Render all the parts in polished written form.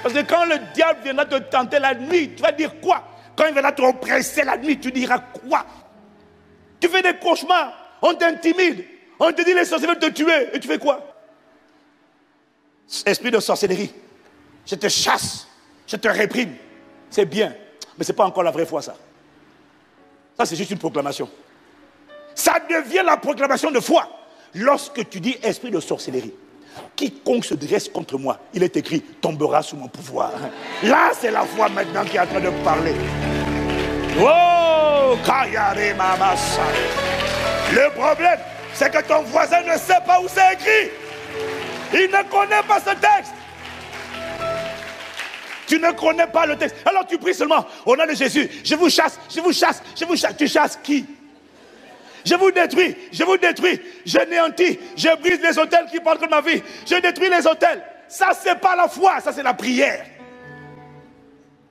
Parce que quand le diable viendra te tenter la nuit, tu vas dire quoi? Quand il viendra te oppresser la nuit, tu diras quoi? Tu fais des cauchemars, on t'intimide, on te dit les sorciers veulent te tuer, et tu fais quoi? Esprit de sorcellerie, je te chasse, je te réprime. C'est bien, mais ce n'est pas encore la vraie foi, ça. Ça, c'est juste une proclamation. Ça devient la proclamation de foi. Lorsque tu dis esprit de sorcellerie, quiconque se dresse contre moi, il est écrit, tombera sous mon pouvoir. Là, c'est la foi maintenant qui est en train de parler. Oh, Kayare Mamasa. Le problème, c'est que ton voisin ne sait pas où c'est écrit. Il ne connaît pas ce texte. Tu ne connais pas le texte. Alors tu pries seulement au nom de Jésus. Je vous chasse, je vous chasse, je vous chasse. Tu chasses qui? Je vous détruis, je néantis, je brise les autels qui parlent de ma vie. Je détruis les autels. Ça, c'est pas la foi, ça, c'est la prière.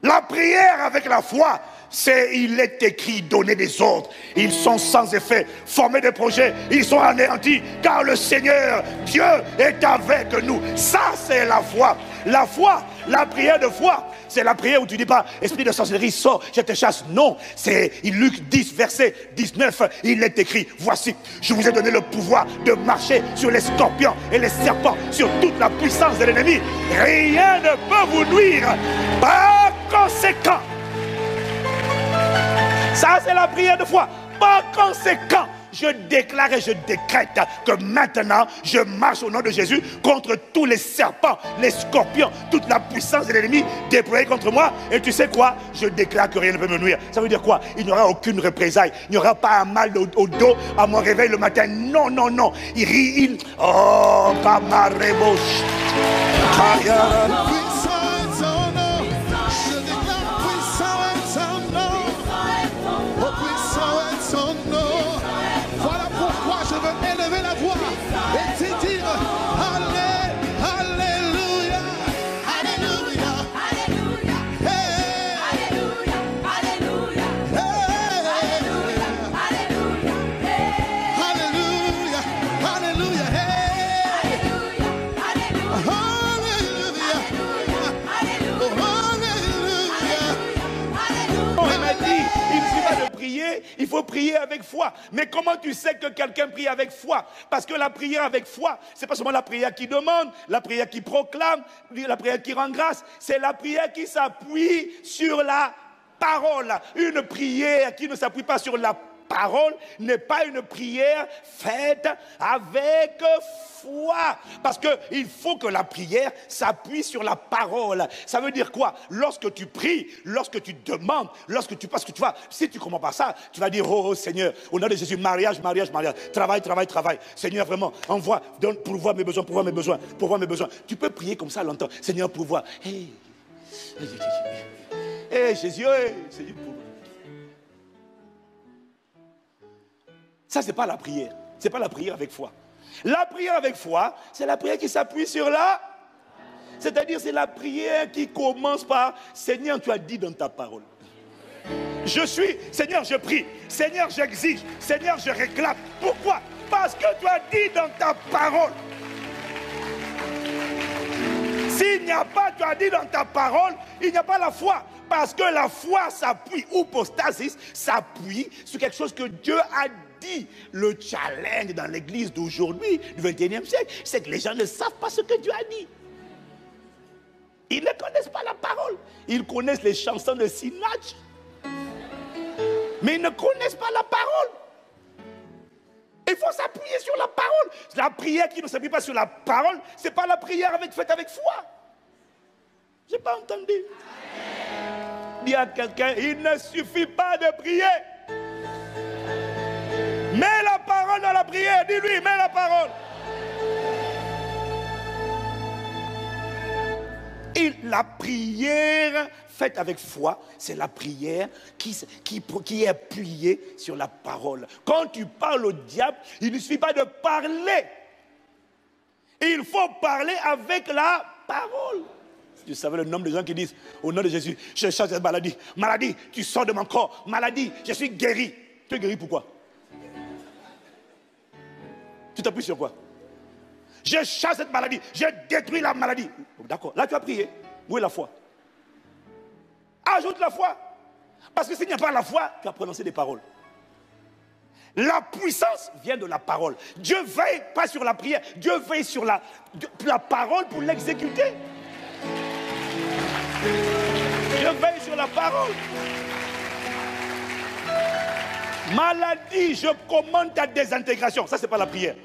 La prière avec la foi, c'est, il est écrit, donner des ordres. Ils sont sans effet, former des projets, ils sont anéantis, car le Seigneur, Dieu, est avec nous. Ça, c'est la foi. La foi, la prière de foi, c'est la prière où tu ne dis pas, esprit de sorcellerie, sors, je te chasse. Non, c'est Luc 10, verset 19, il est écrit, voici, je vous ai donné le pouvoir de marcher sur les scorpions et les serpents, sur toute la puissance de l'ennemi. Rien ne peut vous nuire. Par conséquent, ça c'est la prière de foi. Par conséquent, je déclare et je décrète que maintenant, je marche au nom de Jésus contre tous les serpents, les scorpions, toute la puissance de l'ennemi déployée contre moi. Et tu sais quoi? Je déclare que rien ne peut me nuire. Ça veut dire quoi? Il n'y aura aucune représailles. Il n'y aura pas un mal au dos à mon réveil le matin. Non, non, non. Il rit, oh, Kamarebosh. Il faut prier avec foi. Mais comment tu sais que quelqu'un prie avec foi? Parce que la prière avec foi, c'est pas seulement la prière qui demande, la prière qui proclame, la prière qui rend grâce. C'est la prière qui s'appuie sur la parole. Une prière qui ne s'appuie pas sur la parole n'est pas une prière faite avec foi. Parce qu'il faut que la prière s'appuie sur la parole. Ça veut dire quoi? Lorsque tu pries, lorsque tu demandes, parce que tu vois, si tu ne comprends pas ça, tu vas dire, oh Seigneur, au nom de Jésus, mariage, mariage, mariage, travail, travail, travail. Seigneur, vraiment, envoie, donne, pourvois mes besoins, pourvois mes besoins, pourvois mes besoins. Tu peux prier comme ça longtemps. Seigneur, pourvois. Hey, Jésus, Seigneur, pourvois. Ça, ce n'est pas la prière. Ce n'est pas la prière avec foi. La prière avec foi, c'est la prière qui s'appuie sur la... C'est-à-dire, c'est la prière qui commence par « Seigneur, tu as dit dans ta parole. Je suis, Seigneur, je prie. Seigneur, j'exige. Seigneur, je réclame. » Pourquoi? Parce que tu as dit dans ta parole. S'il n'y a pas, tu as dit dans ta parole, il n'y a pas la foi. Parce que la foi s'appuie, ou postasis, s'appuie sur quelque chose que Dieu a dit. Le challenge dans l'église d'aujourd'hui, du 21e siècle, c'est que les gens ne savent pas ce que Dieu a dit. Ils ne connaissent pas la parole. Ils connaissent les chansons de Sinach. Mais ils ne connaissent pas la parole. Il faut s'appuyer sur la parole. La prière qui ne s'appuie pas sur la parole, ce n'est pas la prière faite avec foi. Je n'ai pas entendu. Dis à quelqu'un, il ne suffit pas de prier. Mets la parole dans la prière. Dis-lui, mets la parole. Et la prière faite avec foi, c'est la prière qui est appuyée sur la parole. Quand tu parles au diable, il ne suffit pas de parler. Il faut parler avec la parole. Tu savais le nombre de gens qui disent, au nom de Jésus, je chasse cette maladie. Maladie, tu sors de mon corps. Maladie, je suis guéri. Tu es guéri pourquoi? Tu t'appuies sur quoi? Je chasse cette maladie. Je détruis la maladie. D'accord, là tu as prié. Où est la foi? Ajoute la foi. Parce que s'il n'y a pas la foi, tu vas prononcer des paroles. La puissance vient de la parole. Dieu veille pas sur la prière, Dieu veille sur la parole pour l'exécuter. Dieu veille sur la parole. Maladie, je commande ta désintégration. Ça, c'est pas la prière.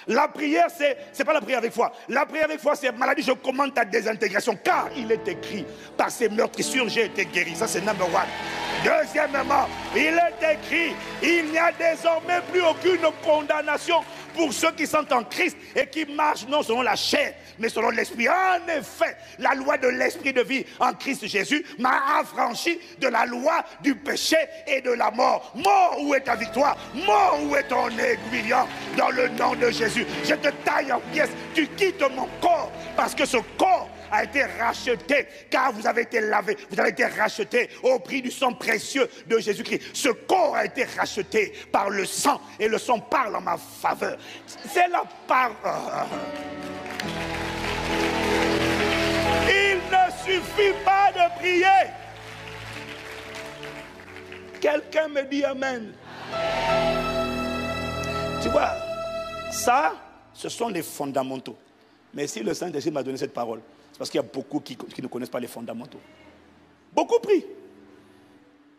La prière, c'est pas la prière avec foi. La prière avec foi, c'est maladie, je commande ta désintégration. Car il est écrit, par ces meurtrissures, j'ai été guéri. Ça, c'est number one. Deuxièmement, il est écrit, il n'y a désormais plus aucune condamnation pour ceux qui sont en Christ et qui marchent non selon la chair, mais selon l'esprit. En effet, la loi de l'esprit de vie en Christ Jésus m'a affranchi de la loi du péché et de la mort. Mort, où est ta victoire? Mort, où est ton aiguillon? Dans le nom de Jésus, je te taille en pièces. Tu quittes mon corps parce que ce corps a été racheté, car vous avez été lavé, vous avez été racheté au prix du sang précieux de Jésus-Christ. Ce corps a été racheté par le sang, et le sang parle en ma faveur. C'est la parole. Il ne suffit pas de prier. Quelqu'un me dit Amen. Tu vois, ça, ce sont les fondamentaux. Mais si le Saint-Esprit m'a donné cette parole, parce qu'il y a beaucoup qui ne connaissent pas les fondamentaux. Beaucoup prient.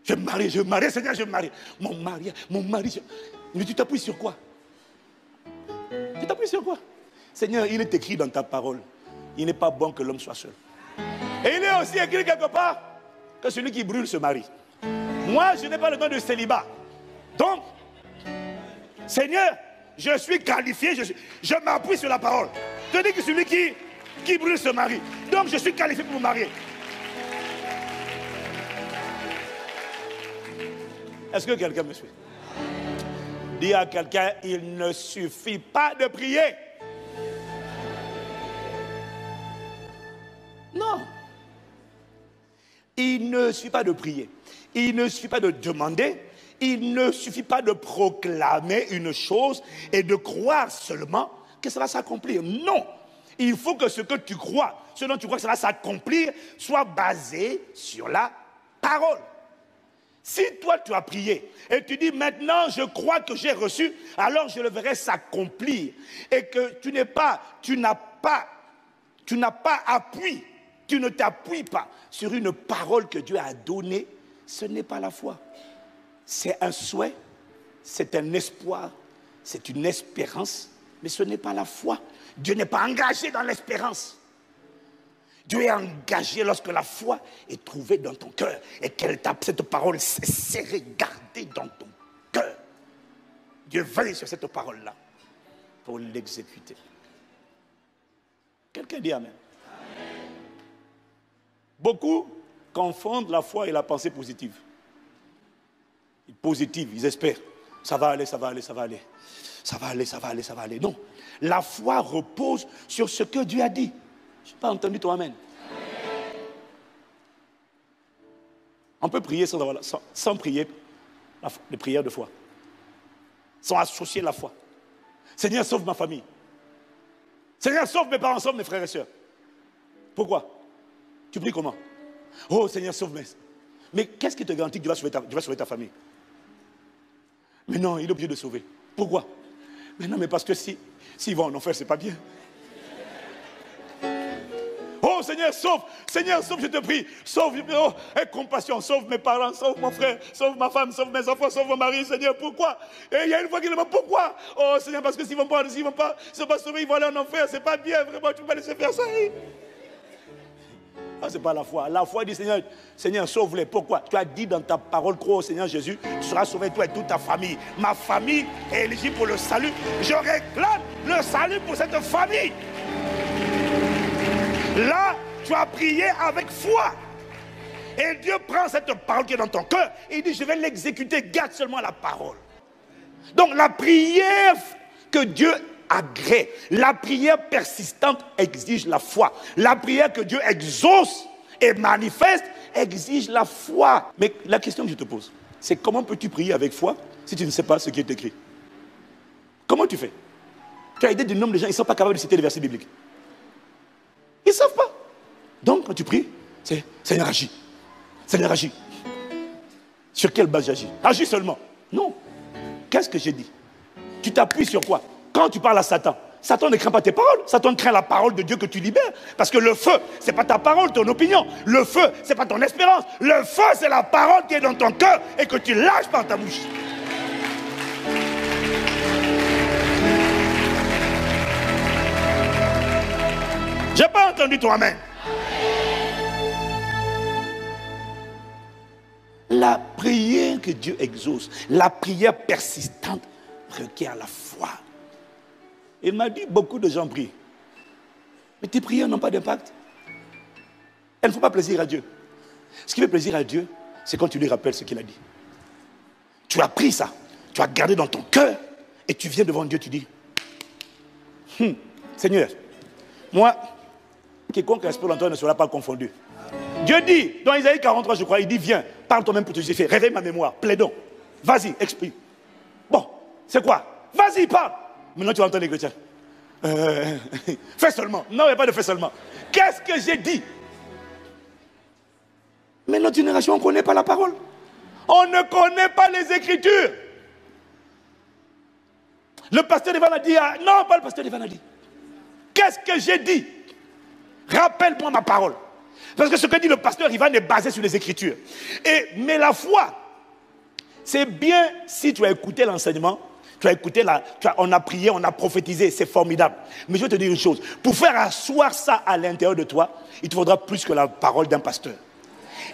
Je me marie, Seigneur, je me marie. Mon mari. Mais tu t'appuies sur quoi? Tu t'appuies sur quoi? Seigneur, il est écrit dans ta parole. Il n'est pas bon que l'homme soit seul. Et il est aussi écrit quelque part que celui qui brûle se marie. Moi, je n'ai pas le don de célibat. Donc, Seigneur, je suis qualifié, je m'appuie sur la parole. Je dis que celui qui brûle se marie. Donc je suis qualifié pour me marier. Est-ce que quelqu'un me suit? Dis à quelqu'un, il ne suffit pas de prier. Non. Il ne suffit pas de prier. Il ne suffit pas de demander. Il ne suffit pas de proclamer une chose et de croire seulement que ça va s'accomplir. Non. Il faut que ce que tu crois, ce dont tu crois que ça va s'accomplir, soit basé sur la parole. Si toi tu as prié et tu dis maintenant je crois que j'ai reçu, alors je le verrai s'accomplir. Et que tu n'as pas appui, tu ne t'appuies pas sur une parole que Dieu a donnée, ce n'est pas la foi. C'est un souhait, c'est un espoir, c'est une espérance, mais ce n'est pas la foi. Dieu n'est pas engagé dans l'espérance. Dieu est engagé lorsque la foi est trouvée dans ton cœur et cette parole s'est gardée dans ton cœur. Dieu veille sur cette parole-là pour l'exécuter. Quelqu'un dit Amen. Amen. Beaucoup confondent la foi et la pensée positive. Positive, ils espèrent. Ça va aller, ça va aller, ça va aller. Ça va aller, ça va aller, ça va aller. Non. La foi repose sur ce que Dieu a dit. Je n'ai pas entendu ton Amen. On peut prier sans prier les prières de foi. Sans associer la foi. Seigneur, sauve ma famille. Seigneur, sauve mes parents, sauve mes frères et sœurs. Pourquoi? Tu pries comment? Oh Seigneur, sauve mes... Mais qu'est-ce qui te garantit que Dieu va sauver ta famille? Mais non, il est obligé de sauver. Pourquoi? Mais non, mais parce que s'ils vont en enfer, c'est pas bien. Oh Seigneur, sauve, je te prie. Sauve, oh, aie compassion, sauve mes parents, sauve mon frère, sauve ma femme, sauve mes enfants, sauve mon mari, Seigneur, pourquoi? Et il y a une fois qu'il demande pourquoi? Oh Seigneur, parce que s'ils ne vont pas sauver, ils vont aller en enfer, c'est pas bien, vraiment, tu ne peux pas laisser faire ça. Ah, ce n'est pas la foi. La foi dit, Seigneur, sauve-les. Pourquoi? Tu as dit dans ta parole, crois au Seigneur Jésus, tu seras sauvé, toi et toute ta famille. Ma famille est éligible pour le salut. Je réclame le salut pour cette famille. Là, tu as prié avec foi. Et Dieu prend cette parole qui est dans ton cœur et il dit, je vais l'exécuter, garde seulement la parole. Donc la prière que Dieu agrée, la prière persistante exige la foi. La prière que Dieu exauce et manifeste exige la foi. Mais la question que je te pose, c'est comment peux-tu prier avec foi si tu ne sais pas ce qui est écrit? Comment tu fais? Tu as aidé du nombre de gens, ils ne sont pas capables de citer les versets bibliques. Ils ne savent pas. Donc, quand tu pries, c'est Seigneur agis. Seigneur agis. Sur quelle base j'agis? Agis seulement. Non. Qu'est-ce que j'ai dit? Tu t'appuies sur quoi? Quand tu parles à Satan, Satan ne craint pas tes paroles. Satan craint la parole de Dieu que tu libères. Parce que le feu, ce n'est pas ta parole, ton opinion. Le feu, ce n'est pas ton espérance. Le feu, c'est la parole qui est dans ton cœur et que tu lâches par ta bouche. J'ai pas entendu ton amen. La prière que Dieu exauce, la prière persistante requiert la foi. Il m'a dit, beaucoup de gens prient. Mais tes prières n'ont pas d'impact. Elles ne font pas plaisir à Dieu. Ce qui fait plaisir à Dieu, c'est quand tu lui rappelles ce qu'il a dit. Tu as pris ça, tu as gardé dans ton cœur, et tu viens devant Dieu, tu dis, Seigneur, moi, quiconque respecte l'entendre ne sera pas confondu. Dieu dit, dans Isaïe 43, je crois, il dit, viens, parle toi-même pour te justifier, réveille ma mémoire, plaidons, vas-y, exprime. Bon, c'est quoi? Vas-y, parle. Maintenant, tu vas entendre les chrétiens. Fais seulement. Non, il n'y a pas de fais seulement. Qu'est-ce que j'ai dit? Mais notre génération, on ne connaît pas la parole. On ne connaît pas les Écritures. Le pasteur Evan a dit, non, pas le pasteur Evan a dit. Qu'est-ce que j'ai dit? Rappelle-moi ma parole. Parce que ce que dit le pasteur Ivan est basé sur les Écritures. Mais la foi, c'est bien si tu as écouté l'enseignement, tu as écouté, on a prié, on a prophétisé, c'est formidable. Mais je vais te dire une chose, pour faire asseoir ça à l'intérieur de toi, il te faudra plus que la parole d'un pasteur.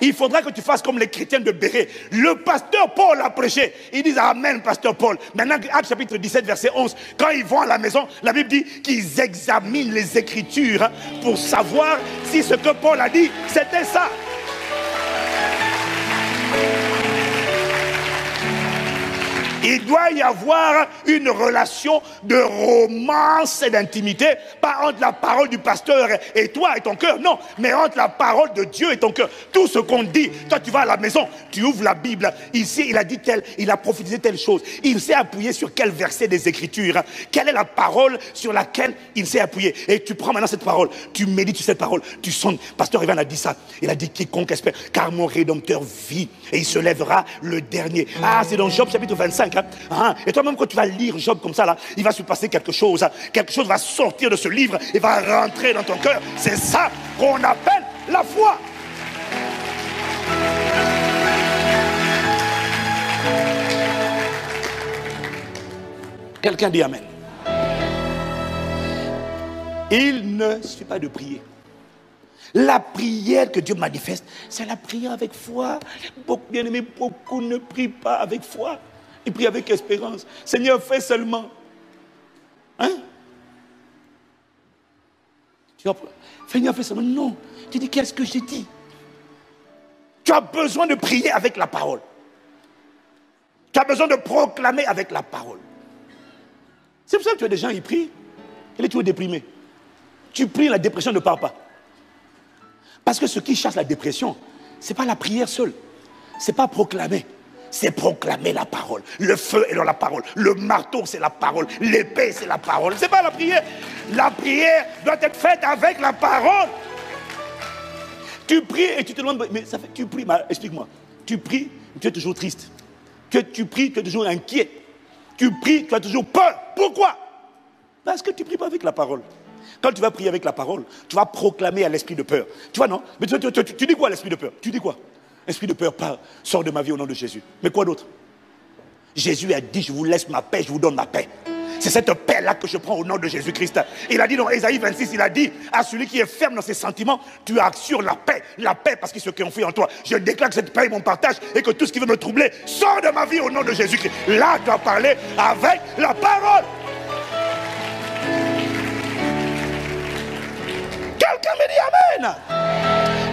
Il faudra que tu fasses comme les chrétiens de Béret. Le pasteur Paul a prêché. Ils disent Amen, pasteur Paul. Maintenant, Actes chapitre 17, verset 11. Quand ils vont à la maison, la Bible dit qu'ils examinent les Écritures pour savoir si ce que Paul a dit, c'était ça. Il doit y avoir une relation de romance et d'intimité, pas entre la parole du pasteur et toi et ton cœur, non, mais entre la parole de Dieu et ton cœur. Tout ce qu'on dit, toi tu vas à la maison, tu ouvres la Bible, ici il a dit tel, il a prophétisé telle chose, il s'est appuyé sur quel verset des Écritures, quelle est la parole sur laquelle il s'est appuyé, et tu prends maintenant cette parole, tu médites sur cette parole, tu sonnes, pasteur Ivan a dit ça, il a dit quiconque espère, car mon Rédempteur vit, et il se lèvera le dernier. Ah, c'est dans Job chapitre 25, et toi-même quand tu vas lire Job comme ça là, il va se passer quelque chose va sortir de ce livre et va rentrer dans ton cœur. C'est ça qu'on appelle la foi. Quelqu'un dit amen. Il ne suffit pas de prier. La prière que Dieu manifeste, c'est la prière avec foi. Bien aimé, beaucoup ne prient pas avec foi. Il prie avec espérance. Seigneur, fais seulement. Seigneur, fais seulement. Non. Tu dis, qu'est-ce que j'ai dit? Tu as besoin de prier avec la parole. Tu as besoin de proclamer avec la parole. C'est pour ça que tu as des gens, ils prient. Et là, tu es déprimé. Tu pries, la dépression ne part pas. Parce que ce qui chasse la dépression, ce n'est pas la prière seule. Ce n'est pas proclamer. C'est proclamer la parole. Le feu est dans la parole. Le marteau, c'est la parole. L'épée, c'est la parole. Ce n'est pas la prière. La prière doit être faite avec la parole. Tu pries et tu te demandes, mais ça fait, tu pries, explique-moi. Tu pries, tu es toujours triste. Tu pries, tu es toujours inquiet. Tu pries, tu as toujours peur. Pourquoi? Parce que tu ne pries pas avec la parole. Quand tu vas prier avec la parole, tu vas proclamer à l'esprit de peur. Tu vois, non? Mais tu dis quoi à l'esprit de peur? Tu dis quoi? Esprit de peur, sors de ma vie au nom de Jésus. Mais quoi d'autre? Jésus a dit, je vous laisse ma paix, je vous donne ma paix. C'est cette paix-là que je prends au nom de Jésus-Christ. Il a dit dans Ésaïe 26, il a dit, à celui qui est ferme dans ses sentiments, tu assures la paix parce qu'il se confie en toi. Je déclare que cette paix est mon partage et que tout ce qui veut me troubler, sort de ma vie au nom de Jésus-Christ. Là, tu as parlé avec la parole. Quelqu'un me dit Amen.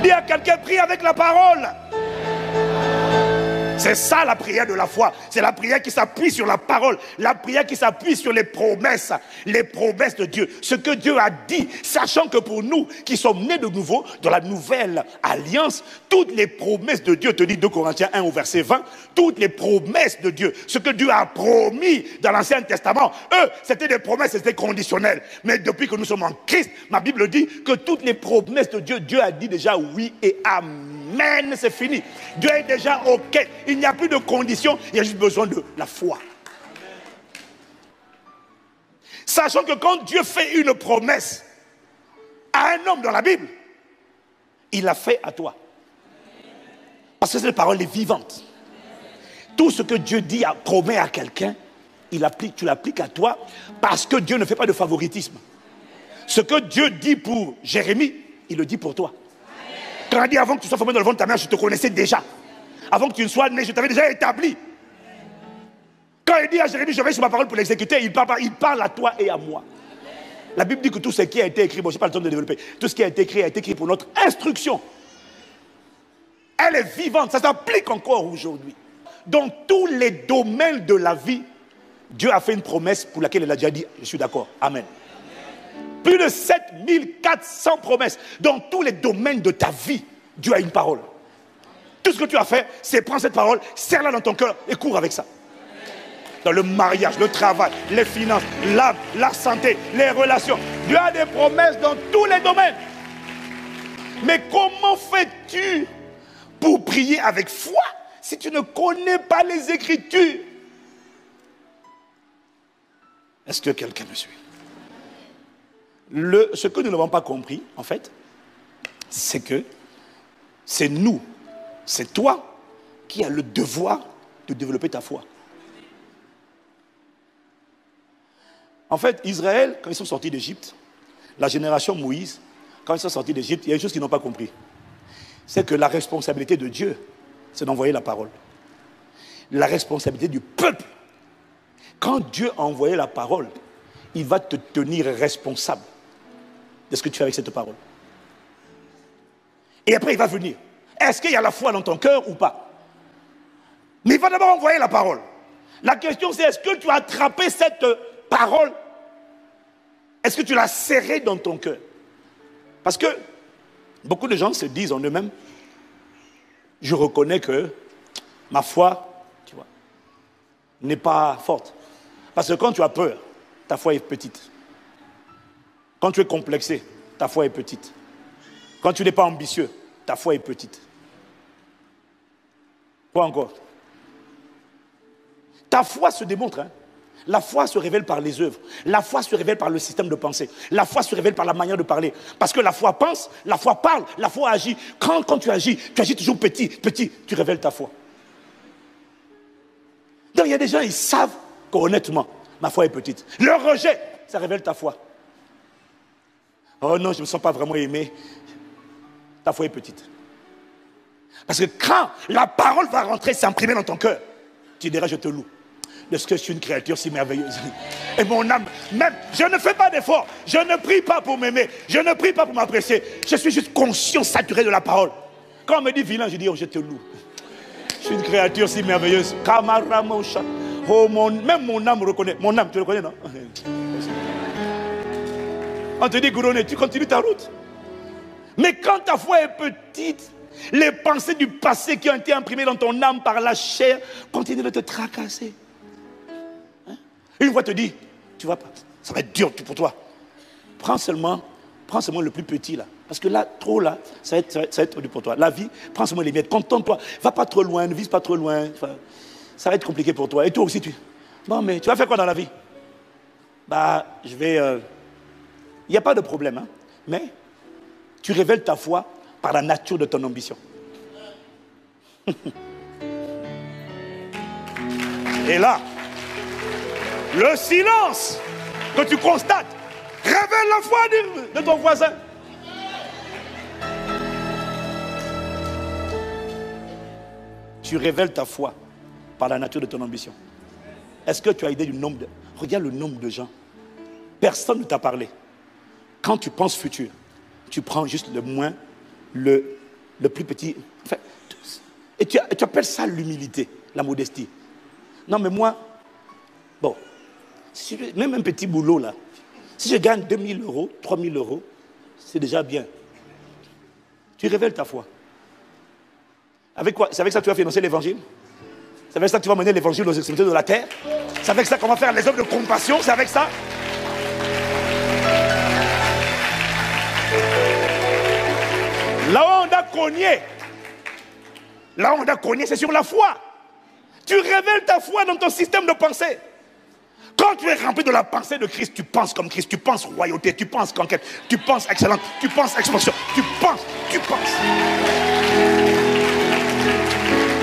Dis à quelqu'un, prie avec la parole. C'est ça la prière de la foi. C'est la prière qui s'appuie sur la parole. La prière qui s'appuie sur les promesses. Les promesses de Dieu. Ce que Dieu a dit. Sachant que pour nous qui sommes nés de nouveau dans la nouvelle alliance, toutes les promesses de Dieu, te dit 2 Corinthiens 1 au verset 20, toutes les promesses de Dieu, ce que Dieu a promis dans l'Ancien Testament, eux, c'était des promesses, c'était conditionnel. Mais depuis que nous sommes en Christ, ma Bible dit que toutes les promesses de Dieu, Dieu a dit déjà oui et amen, c'est fini. Dieu est déjà OK. Il n'y a plus de conditions, il y a juste besoin de la foi. Sachant que quand Dieu fait une promesse à un homme dans la Bible, il l'a fait à toi. Parce que cette parole est vivante. Tout ce que Dieu dit, promet à quelqu'un, tu l'appliques à toi, parce que Dieu ne fait pas de favoritisme. Ce que Dieu dit pour Jérémie, il le dit pour toi. Quand il dit avant que tu sois formé dans le ventre de ta mère, je te connaissais déjà. Avant que tu ne sois né, je t'avais déjà établi. Quand il dit à Jérémie, je vais sur ma parole pour l'exécuter, il parle à toi et à moi. La Bible dit que tout ce qui a été écrit, bon, je n'ai pas le temps de développer, tout ce qui a été écrit pour notre instruction. Elle est vivante, ça s'applique encore aujourd'hui. Dans tous les domaines de la vie, Dieu a fait une promesse pour laquelle il a déjà dit, je suis d'accord, amen. Plus de 7400 promesses. Dans tous les domaines de ta vie, Dieu a une parole. Tout ce que tu as fait, c'est prendre cette parole, serre-la dans ton cœur et cours avec ça. Dans le mariage, le travail, les finances, l'âme, la santé, les relations. Dieu a des promesses dans tous les domaines. Mais comment fais-tu pour prier avec foi si tu ne connais pas les Écritures? Est-ce que quelqu'un me suit? Ce que nous n'avons pas compris, en fait, c'est que c'est nous, c'est toi qui as le devoir de développer ta foi. En fait, Israël, quand ils sont sortis d'Égypte, la génération Moïse, quand ils sont sortis d'Égypte, il y a une chose qu'ils n'ont pas compris. C'est que la responsabilité de Dieu, c'est d'envoyer la parole. La responsabilité du peuple. Quand Dieu a envoyé la parole, il va te tenir responsable de ce que tu fais avec cette parole. Et après, il va venir. Est-ce qu'il y a la foi dans ton cœur ou pas? Mais il va d'abord envoyer la parole. La question, c'est est-ce que tu as attrapé cette parole? Est-ce que tu l'as serrée dans ton cœur? Parce que beaucoup de gens se disent en eux-mêmes, je reconnais que ma foi, tu vois, n'est pas forte. Parce que quand tu as peur, ta foi est petite. Quand tu es complexé, ta foi est petite. Quand tu n'es pas ambitieux, ta foi est petite. Quoi encore? Ta foi se démontre. Hein? La foi se révèle par les œuvres. La foi se révèle par le système de pensée. La foi se révèle par la manière de parler. Parce que la foi pense, la foi parle, la foi agit. Quand tu agis toujours petit, tu révèles ta foi. Donc il y a des gens, ils savent qu'honnêtement, ma foi est petite. Le rejet, ça révèle ta foi. Oh non, je ne me sens pas vraiment aimé. Ta foi est petite. Parce que quand la parole va rentrer, s'imprimer dans ton cœur, tu diras, je te loue. Est-ce que je suis une créature si merveilleuse? Et mon âme, même, je ne fais pas d'effort. Je ne prie pas pour m'aimer. Je ne prie pas pour m'apprécier. Je suis juste conscient, saturé de la parole. Quand on me dit vilain, je dis, oh, je te loue. Je suis une créature si merveilleuse. Oh, même mon âme reconnaît. Mon âme, tu le connais, non? On te dit, Gouroné, tu continues ta route. Mais quand ta foi est petite, les pensées du passé qui ont été imprimées dans ton âme par la chair continuent de te tracasser. Hein? Une voix te dit, tu vas pas, ça va être dur pour toi. Prends seulement le plus petit là. Parce que là, trop là, ça va être dur pour toi. La vie, prends seulement les miettes, contente-toi. Va pas trop loin, ne vise pas trop loin. Ça va être compliqué pour toi. Et toi aussi, bon, mais tu vas faire quoi dans la vie? Bah, je vais... Il n'y a pas de problème, hein? Mais tu révèles ta foi par la nature de ton ambition. Et là, le silence que tu constates révèle la foi de ton voisin. Tu révèles ta foi par la nature de ton ambition. Est-ce que tu as idée du nombre de... Regarde le nombre de gens. Personne ne t'a parlé. Quand tu penses futur, tu prends juste le moins, le plus petit. Enfin, Et tu appelles ça l'humilité, la modestie. Non, mais moi, bon, même un petit boulot là, si je gagne 2000 euros, 3000 euros, c'est déjà bien. Tu révèles ta foi. Avec quoi? C'est avec ça que tu vas financer l'évangile? C'est avec ça que tu vas mener l'évangile aux extrémités de la terre? C'est avec ça qu'on va faire les œuvres de compassion? C'est avec ça? Là où on a cogné, c'est sur la foi. Tu révèles ta foi dans ton système de pensée. Quand tu es rempli de la pensée de Christ, tu penses comme Christ, tu penses royauté, tu penses conquête, tu penses excellence, tu penses expansion, tu penses.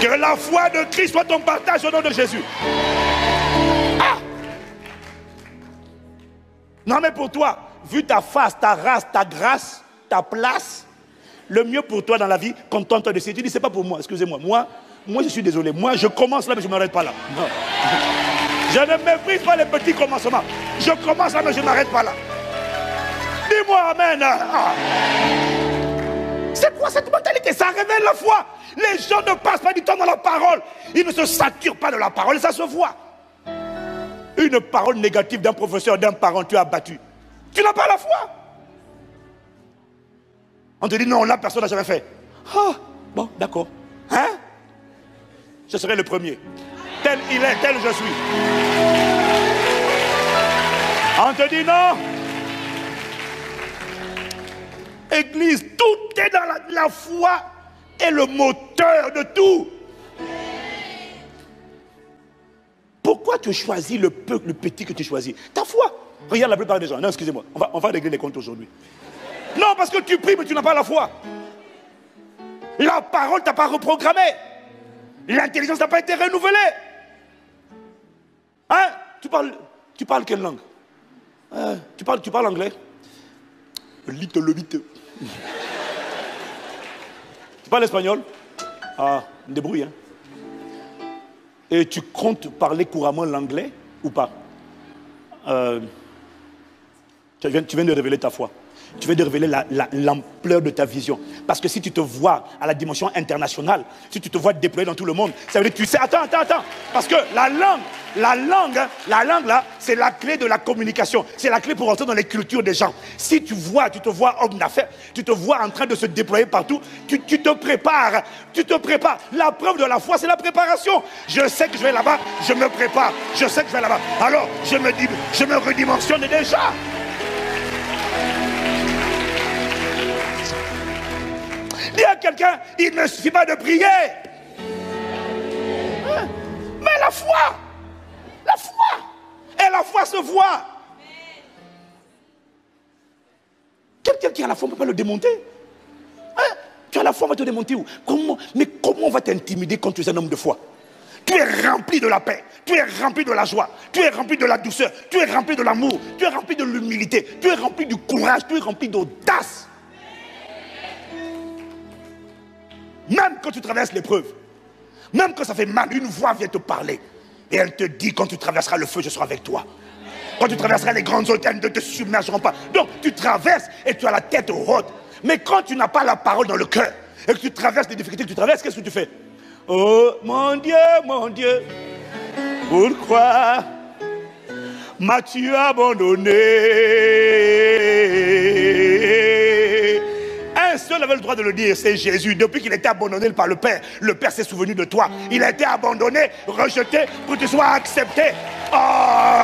Que la foi de Christ soit ton partage au nom de Jésus. Ah! Non mais pour toi, vu ta face, ta race, ta grâce, ta place, le mieux pour toi dans la vie, contente de ce. Tu dis, c'est pas pour moi, excusez-moi. Moi, je suis désolé. Moi, je commence là, mais je ne m'arrête pas là. Non. Je ne méprise pas les petits commencements. Je commence là, mais je ne m'arrête pas là. Dis-moi amen. Ah. C'est quoi cette mentalité? Ça révèle la foi. Les gens ne passent pas du temps dans la parole. Ils ne se saturent pas de la parole, ça se voit. Une parole négative d'un professeur, d'un parent, tu as battu. Tu n'as pas la foi. On te dit non, là personne n'a jamais fait. Ah, bon, d'accord. Hein? Je serai le premier. Tel il est, tel je suis. On te dit non. Église, tout est dans la foi est le moteur de tout. Pourquoi tu choisis le petit que tu choisis? Ta foi. Regarde la plupart des gens. Non, excusez-moi. On va régler les comptes aujourd'hui. Non, parce que tu pries, mais tu n'as pas la foi. La parole t'a pas reprogrammé. L'intelligence n'a pas été renouvelée. Hein? Tu parles quelle langue? Tu parles anglais? Little bit. Tu parles espagnol? Ah, me débrouille, hein. Et tu comptes parler couramment l'anglais ou pas? Tu viens de révéler ta foi. Tu viens de révéler l'ampleur de ta vision. Parce que si tu te vois à la dimension internationale, si tu te vois déployé dans tout le monde, ça veut dire que tu sais, attends. Parce que la langue là, c'est la clé de la communication. C'est la clé pour entrer dans les cultures des gens. Si tu te vois homme d'affaires, tu te vois en train de se déployer partout, tu te prépares. La preuve de la foi, c'est la préparation. Je sais que je vais là-bas, je me prépare. Je sais que je vais là-bas. Alors, je me redimensionne déjà. Dis à quelqu'un, il ne suffit pas de prier. Mais la foi. Et la foi se voit. Quelqu'un qui a la foi, on ne peut pas le démonter. Hein? Tu as la foi, on va te démonter où? Comment on va t'intimider quand tu es un homme de foi? Tu es rempli de la paix, tu es rempli de la joie, tu es rempli de la douceur, tu es rempli de l'amour, tu es rempli de l'humilité, tu es rempli du courage, tu es rempli d'audace. Même quand tu traverses l'épreuve, même quand ça fait mal, une voix vient te parler. Et elle te dit, quand tu traverseras le feu, je serai avec toi. Quand tu traverseras les grandes eaux, elles ne te submergeront pas. Donc tu traverses et tu as la tête haute. Mais quand tu n'as pas la parole dans le cœur, et que tu traverses les difficultés que tu traverses, qu'est-ce que tu fais? Oh mon Dieu, pourquoi m'as-tu abandonné? Un seul avait le droit de le dire, c'est Jésus. Depuis qu'il était abandonné par le Père s'est souvenu de toi. Il a été abandonné, rejeté, pour que tu sois accepté. Oh!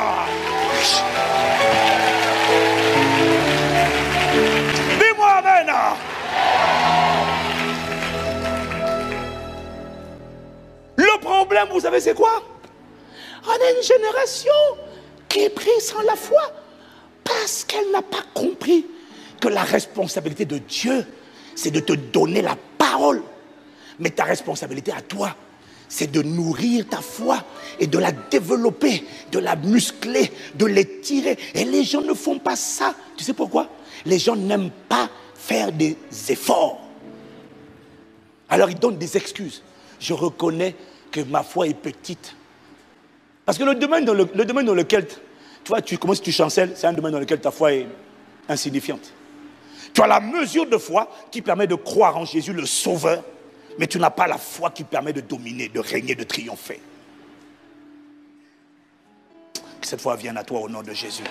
Dis-moi amen. Le problème, vous savez, c'est quoi? On a une génération qui prie sans la foi parce qu'elle n'a pas compris que la responsabilité de Dieu, c'est de te donner la parole. Mais ta responsabilité à toi, c'est de nourrir ta foi et de la développer, de la muscler, de l'étirer. Et les gens ne font pas ça. Tu sais pourquoi? Les gens n'aiment pas faire des efforts. Alors ils donnent des excuses. Je reconnais que ma foi est petite. Parce que le domaine dans lequel tu commences, tu chancelles, c'est un domaine dans lequel ta foi est insignifiante. Tu as la mesure de foi qui permet de croire en Jésus, le Sauveur, Mais tu n'as pas la foi qui permet de dominer, de régner, de triompher. Que cette foi vienne à toi au nom de Jésus.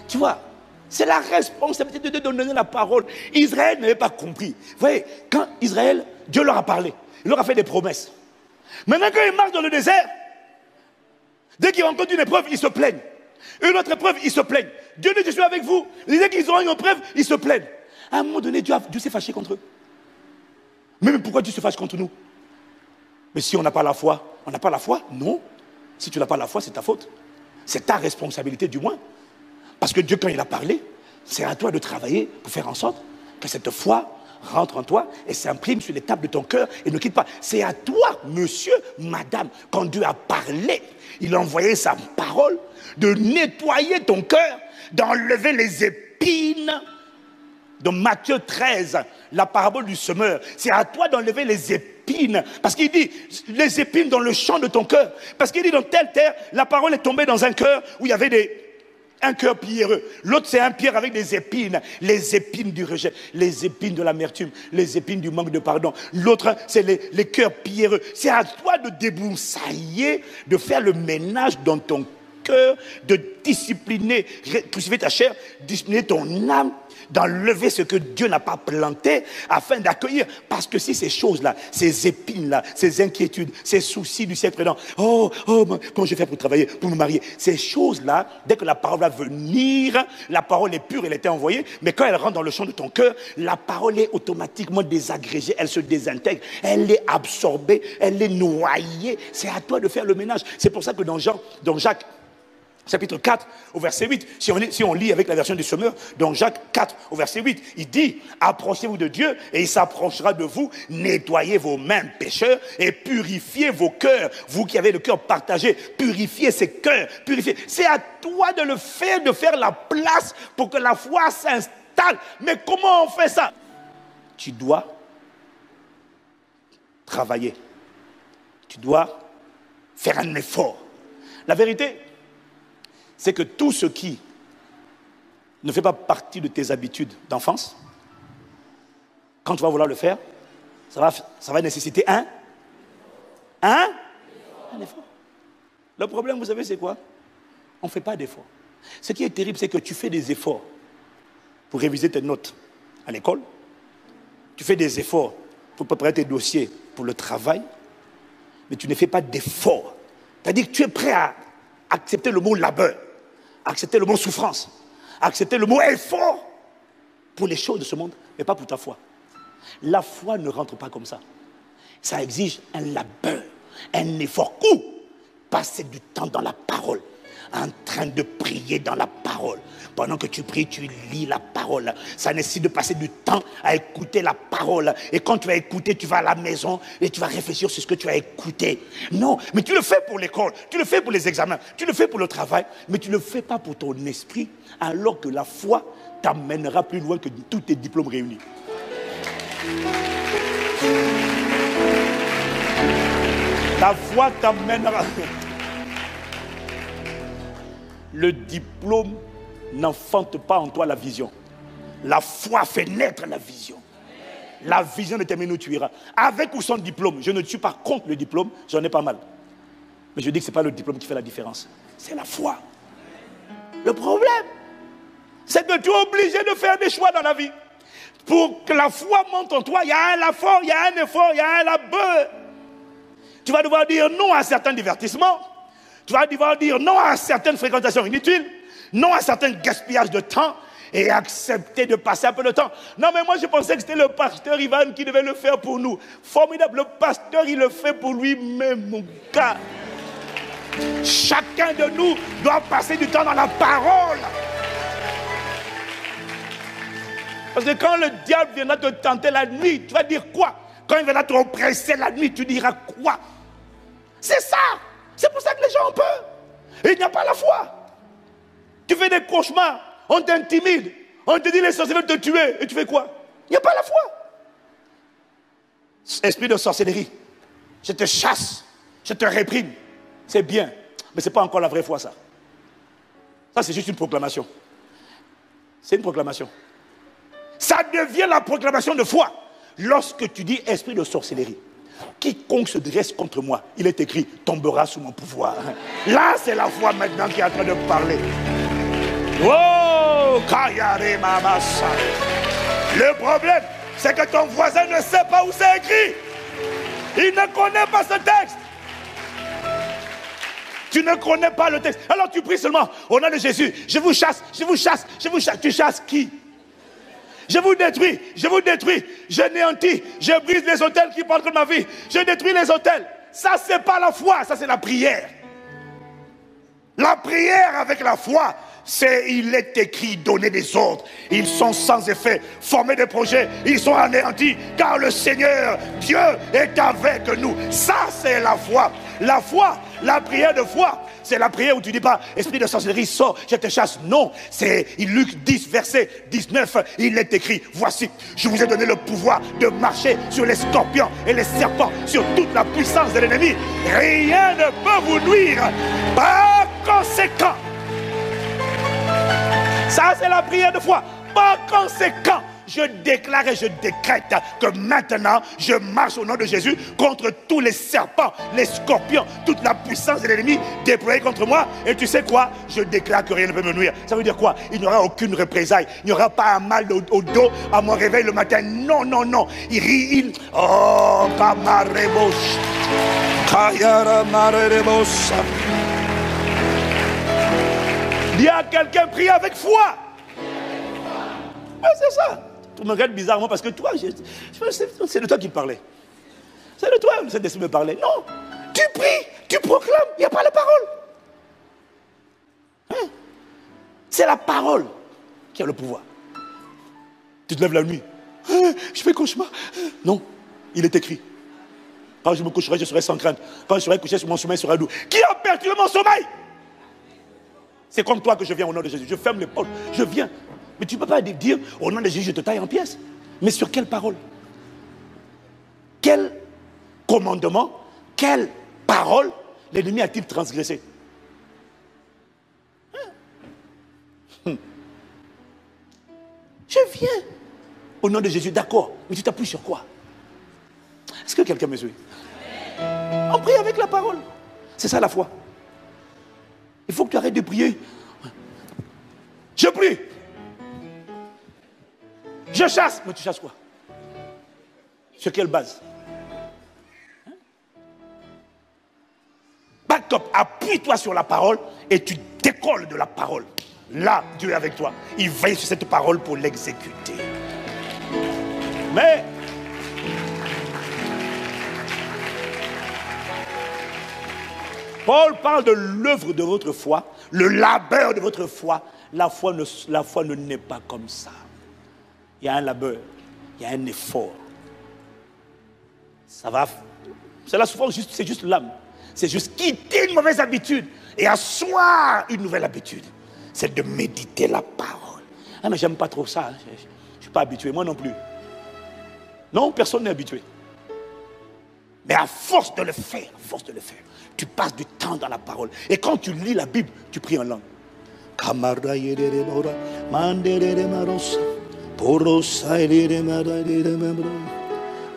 Tu vois, c'est la responsabilité de donner la parole. Israël n'avait pas compris. Vous voyez, quand Israël, Dieu leur a parlé, il leur a fait des promesses. Maintenant, quand ils marchent dans le désert, dès qu'ils rencontrent une épreuve, ils se plaignent. Une autre épreuve, ils se plaignent. Dieu dit, je suis avec vous. Dès qu'ils auront une épreuve, ils se plaignent. À un moment donné, Dieu s'est fâché contre eux. Mais pourquoi Dieu se fâche contre nous? Mais si on n'a pas la foi, on n'a pas la foi? Non. Si tu n'as pas la foi, c'est ta faute. C'est ta responsabilité du moins. Parce que Dieu, quand il a parlé, c'est à toi de travailler pour faire en sorte que cette foi rentre en toi et s'imprime sur les tables de ton cœur et ne quitte pas. C'est à toi, monsieur, madame, quand Dieu a parlé, il a envoyé sa parole de nettoyer ton cœur, d'enlever les épines. De Matthieu 13, la parabole du semeur, c'est à toi d'enlever les épines. Parce qu'il dit, les épines dans le champ de ton cœur. Parce qu'il dit, dans telle terre, la parole est tombée dans un cœur où il y avait un cœur pierreux. L'autre, c'est un pierre avec des épines. Les épines du rejet, les épines de l'amertume, les épines du manque de pardon. L'autre, c'est les cœurs pierreux. C'est à toi de débroussailler, de faire le ménage dans ton cœur, de discipliner, crucifier ta chair, discipliner ton âme, d'enlever ce que Dieu n'a pas planté afin d'accueillir. Parce que si ces choses-là, ces épines-là, ces inquiétudes, ces soucis du siècle présent, comment je fais pour travailler, pour me marier, ces choses-là, dès que la parole va venir, la parole est pure, elle était envoyée, mais quand elle rentre dans le champ de ton cœur, la parole est automatiquement désagrégée, elle se désintègre, elle est absorbée, elle est noyée. C'est à toi de faire le ménage. C'est pour ça que dans Jacques, chapitre 4, au verset 8, si on lit avec la version du semeur, dans Jacques 4, au verset 8, il dit, approchez-vous de Dieu et il s'approchera de vous, nettoyez vos mains pécheurs et purifiez vos cœurs, vous qui avez le cœur partagé, purifiez ces cœurs, purifiez. C'est à toi de le faire, de faire la place pour que la foi s'installe. Mais comment on fait ça? Tu dois travailler, tu dois faire un effort. La vérité, c'est que tout ce qui ne fait pas partie de tes habitudes d'enfance, quand tu vas vouloir le faire, ça va nécessiter un effort. Le problème, vous savez, c'est quoi? On ne fait pas d'efforts. Ce qui est terrible, c'est que tu fais des efforts pour réviser tes notes à l'école, tu fais des efforts pour préparer tes dossiers pour le travail, mais tu ne fais pas d'efforts. C'est-à-dire que tu es prêt à accepter le mot labeur, accepter le mot souffrance, accepter le mot effort pour les choses de ce monde, mais pas pour ta foi. La foi ne rentre pas comme ça. Ça exige un labeur, un effort. Ou passer du temps dans la parole, en train de prier dans la parole. Pendant que tu pries, tu lis la parole. Ça nécessite de passer du temps à écouter la parole. Et quand tu vas écouter, tu vas à la maison et tu vas réfléchir sur ce que tu as écouté. Non, mais tu le fais pour l'école, tu le fais pour les examens, tu le fais pour le travail, mais tu ne le fais pas pour ton esprit, alors que la foi t'amènera plus loin que tous tes diplômes réunis. La foi t'amènera. Le diplôme n'enfante pas en toi la vision. La foi fait naître la vision. La vision détermine où tu iras. Avec ou sans diplôme, je ne suis pas contre le diplôme, j'en ai pas mal. Mais je dis que ce n'est pas le diplôme qui fait la différence. C'est la foi. Le problème, c'est que tu es obligé de faire des choix dans la vie. Pour que la foi monte en toi, il y a un effort, il y a un effort, il y a un labeur. Tu vas devoir dire non à certains divertissements. Tu vas devoir dire non à certaines fréquentations inutiles, non à certains gaspillages de temps et accepter de passer un peu de temps. Non, mais moi je pensais que c'était le pasteur Ivan qui devait le faire pour nous. Formidable, le pasteur il le fait pour lui-même, mon gars. Chacun de nous doit passer du temps dans la parole. Parce que quand le diable viendra te tenter la nuit, tu vas dire quoi? Quand il viendra te oppresser la nuit, tu diras quoi? C'est ça. C'est pour ça que les gens ont peur. Et il n'y a pas la foi. Tu fais des cauchemars, on t'intimide, on te dit les sorciers veulent te tuer, et tu fais quoi? Il n'y a pas la foi. Esprit de sorcellerie, je te chasse, je te réprime. C'est bien, mais ce n'est pas encore la vraie foi, ça. Ça, c'est juste une proclamation. C'est une proclamation. Ça devient la proclamation de foi lorsque tu dis esprit de sorcellerie, quiconque se dresse contre moi, il est écrit, tombera sous mon pouvoir. Là, c'est la foi maintenant qui est en train de parler. Oh, Kayare Mamasa. Le problème, c'est que ton voisin ne sait pas où c'est écrit. Il ne connaît pas ce texte. Tu ne connais pas le texte. Alors tu pries seulement au nom de Jésus. Je vous chasse, je vous chasse, je vous chasse. Tu chasses qui? Je vous détruis, je néantis, je brise les autels qui portent ma vie. Je détruis les autels. Ça, c'est pas la foi, ça, c'est la prière. La prière avec la foi, c'est, il est écrit, donner des ordres. Ils sont sans effet, former des projets, ils sont anéantis, car le Seigneur, Dieu, est avec nous. Ça, c'est la foi. La foi, la prière de foi, c'est la prière où tu dis pas, esprit de sorcellerie, sors, je te chasse. Non, c'est Luc 10, verset 19, il est écrit, voici, je vous ai donné le pouvoir de marcher sur les scorpions et les serpents, sur toute la puissance de l'ennemi. Rien ne peut vous nuire. Par conséquent, ça c'est la prière de foi. Par conséquent, je déclare et je décrète que maintenant, je marche au nom de Jésus contre tous les serpents, les scorpions, toute la puissance de l'ennemi déployée contre moi. Et tu sais quoi? Je déclare que rien ne peut me nuire. Ça veut dire quoi? Il n'y aura aucune représailles. Il n'y aura pas un mal au dos à mon réveil le matin. Non, non, non. Il rit, oh, Kamarebos. Kayara Marebos. Il y a quelqu'un prie avec foi. Ouais, c'est ça. Tu me regardes bizarrement parce que toi, c'est de toi qui parlais. C'est de toi que cet esprit me parlait. Non, tu pries, tu proclames, il n'y a pas la parole. Hein? C'est la parole qui a le pouvoir. Tu te lèves la nuit. Je fais cauchemar. Non, il est écrit. Quand je me coucherai, je serai sans crainte. Quand je serai couché sur mon sommeil, sera doux. Qui a perturbé mon sommeil? C'est comme toi que je viens au nom de Jésus. Je ferme les portes, je viens. Mais tu ne peux pas dire, au nom de Jésus, je te taille en pièces. Mais sur quelle parole? Quel commandement, quelle parole l'ennemi a-t-il transgressé? Je viens au nom de Jésus, d'accord. Mais tu t'appuies sur quoi? Est-ce que quelqu'un me suit? On prie avec la parole. C'est ça la foi. Il faut que tu arrêtes de prier. Je prie. Je chasse. Mais tu chasses quoi? Sur quelle base? Back up, appuie-toi sur la parole et tu décolles de la parole. Là, Dieu est avec toi. Il veille sur cette parole pour l'exécuter. Mais Paul parle de l'œuvre de votre foi, le labeur de votre foi. La foi ne naît pas comme ça. Il y a un labeur, il y a un effort. Ça va. C'est la souffrance, c'est juste l'âme. C'est juste quitter une mauvaise habitude et asseoir une nouvelle habitude. C'est de méditer la parole. Ah mais j'aime pas trop ça. Je ne suis pas habitué, moi non plus. Non, personne n'est habitué. Mais à force de le faire, tu passes du temps dans la parole. Et quand tu lis la Bible, tu pries en langue.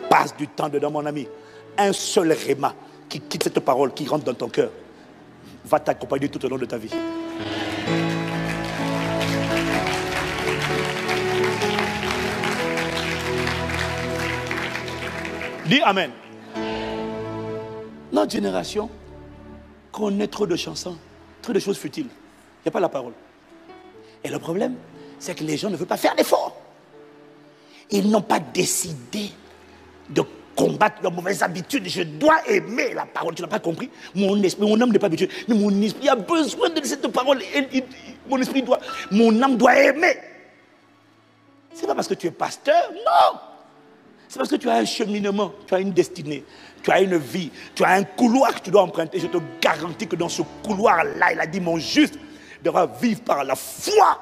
Passe du temps dedans, mon ami. Un seul réma qui quitte cette parole, qui rentre dans ton cœur, va t'accompagner tout au long de ta vie. Dis Amen. Notre génération connaît trop de chansons, trop de choses futiles. Il n'y a pas la parole. Et le problème, c'est que les gens ne veulent pas faire d'efforts. Ils n'ont pas décidé de combattre leurs mauvaises habitudes. Je dois aimer la parole. Tu n'as pas compris? Mon esprit, mon âme n'est pas habituée. Mais mon esprit a besoin de cette parole. Mon âme doit aimer. C'est pas parce que tu es pasteur, non. C'est parce que tu as un cheminement, tu as une destinée, tu as une vie, tu as un couloir que tu dois emprunter. Je te garantis que dans ce couloir-là, il a dit, mon juste devra vivre par la foi.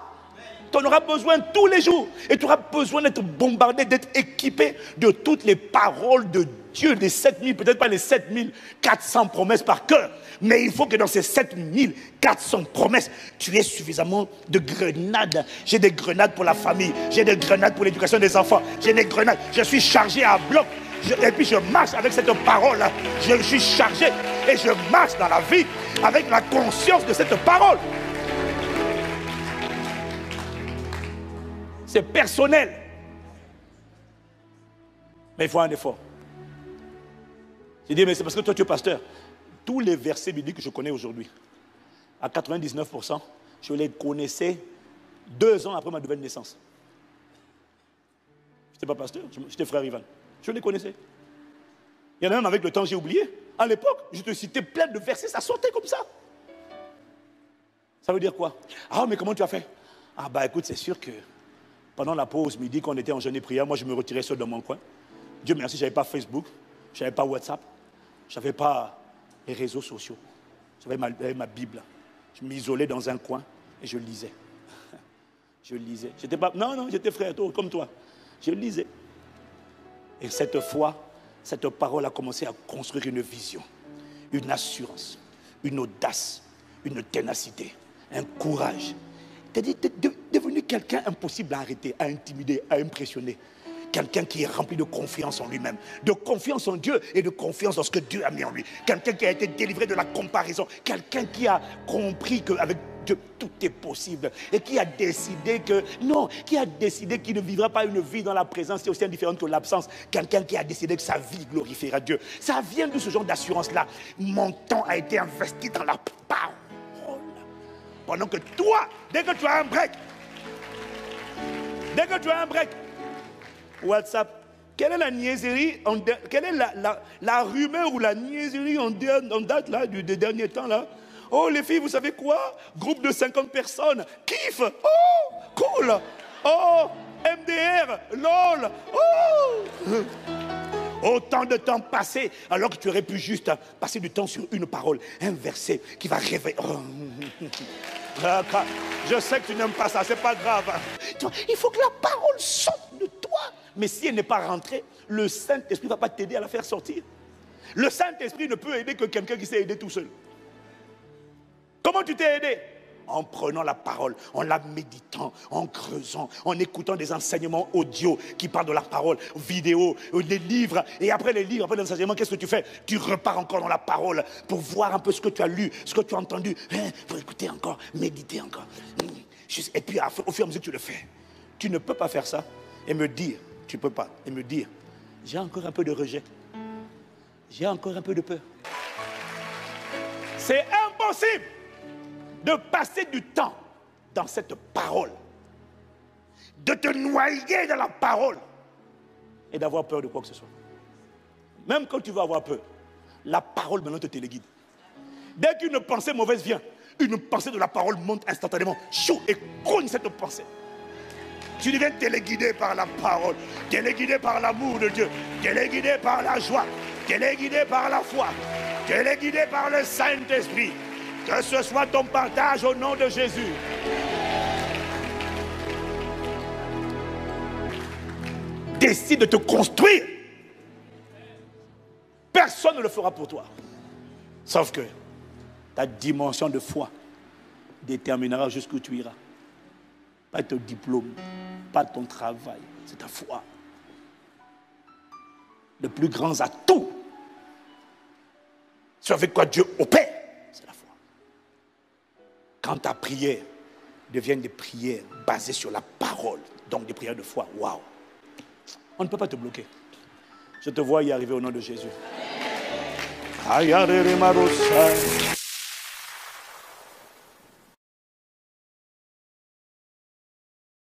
Tu en auras besoin tous les jours. Et tu auras besoin d'être bombardé, d'être équipé de toutes les paroles de Dieu, des 7000, peut-être pas les 7400 promesses par cœur. Mais il faut que dans ces 7400 promesses, tu aies suffisamment de grenades. J'ai des grenades pour la famille. J'ai des grenades pour l'éducation des enfants. J'ai des grenades. Je suis chargé à bloc. Et puis je marche avec cette parole-là. Je suis chargé et je marche dans la vie avec la conscience de cette parole. C'est personnel. Mais il faut un effort. J'ai dit, mais c'est parce que toi tu es pasteur. Tous les versets bibliques que je connais aujourd'hui, à 99%, je les connaissais 2 ans après ma nouvelle naissance. Je n'étais pas pasteur, j'étais frère Ivan. Je les connaissais. Il y en a même avec le temps, j'ai oublié. À l'époque, je te citais plein de versets, ça sortait comme ça. Ça veut dire quoi? Ah, mais comment tu as fait? Ah, bah écoute, c'est sûr que pendant la pause midi, quand on était en jeûne et prière, moi je me retirais seul dans mon coin. Dieu merci, je n'avais pas Facebook, je n'avais pas WhatsApp, je n'avais pas les réseaux sociaux. J'avais ma Bible. Je m'isolais dans un coin et je lisais. Je lisais. J'étais pas, non, j'étais frère, comme toi. Je lisais. Et cette fois, cette parole a commencé à construire une vision, une assurance, une audace, une ténacité, un courage. T'es devenu quelqu'un impossible à arrêter, à intimider, à impressionner. Quelqu'un qui est rempli de confiance en lui-même, de confiance en Dieu et de confiance dans ce que Dieu a mis en lui. Quelqu'un qui a été délivré de la comparaison. Quelqu'un qui a compris qu'avec Dieu, tout est possible. Et qui a décidé que, non, qui a décidé qu'il ne vivra pas une vie dans la présence, c'est aussi indifférente que l'absence. Quelqu'un qui a décidé que sa vie glorifiera Dieu. Ça vient de ce genre d'assurance-là. Mon temps a été investi dans la parole. Pendant que toi, dès que tu as un break, WhatsApp, quelle est la niaiserie, quelle est la rumeur ou la niaiserie en date là, des derniers temps là? Oh les filles, vous savez quoi? Groupe de 50 personnes, kiff, oh, cool, oh, MDR, lol, oh. Autant de temps passé, alors que tu aurais pu juste passer du temps sur une parole, un verset qui va réveiller. Oh. Je sais que tu n'aimes pas ça, c'est pas grave. Il faut que la parole sorte de toi. Mais si elle n'est pas rentrée, le Saint-Esprit ne va pas t'aider à la faire sortir. Le Saint-Esprit ne peut aider que quelqu'un qui s'est aidé tout seul. Comment tu t'es aidé? En prenant la parole, en la méditant, en creusant, en écoutant des enseignements audio qui parlent de la parole, vidéo, des livres. Et après les livres, après l'enseignement, qu'est-ce que tu fais? Tu repars encore dans la parole pour voir un peu ce que tu as lu, ce que tu as entendu, pour écouter encore, méditer encore. Et puis au fur et à mesure que tu le fais, tu ne peux pas faire ça et me dire, tu ne peux pas, et me dire, j'ai encore un peu de rejet, j'ai encore un peu de peur. C'est impossible de passer du temps dans cette parole, de te noyer dans la parole et d'avoir peur de quoi que ce soit. Même quand tu vas avoir peur, la parole maintenant te téléguide. Dès qu'une pensée mauvaise vient, une pensée de la parole monte instantanément, chou, et cogne cette pensée. Tu deviens téléguidé par la parole, téléguidé par l'amour de Dieu, téléguidé par la joie, téléguidé par la foi, téléguidé par le Saint-Esprit. Que ce soit ton partage au nom de Jésus. Décide de te construire. Personne ne le fera pour toi. Sauf que ta dimension de foi déterminera jusqu'où tu iras. Pas ton diplôme, pas ton travail, c'est ta foi. Le plus grand atout, c'est avec quoi Dieu opère, c'est la foi. Quand ta prière devient des prières basées sur la parole, donc des prières de foi, waouh, on ne peut pas te bloquer. Je te vois y arriver au nom de Jésus. Amen.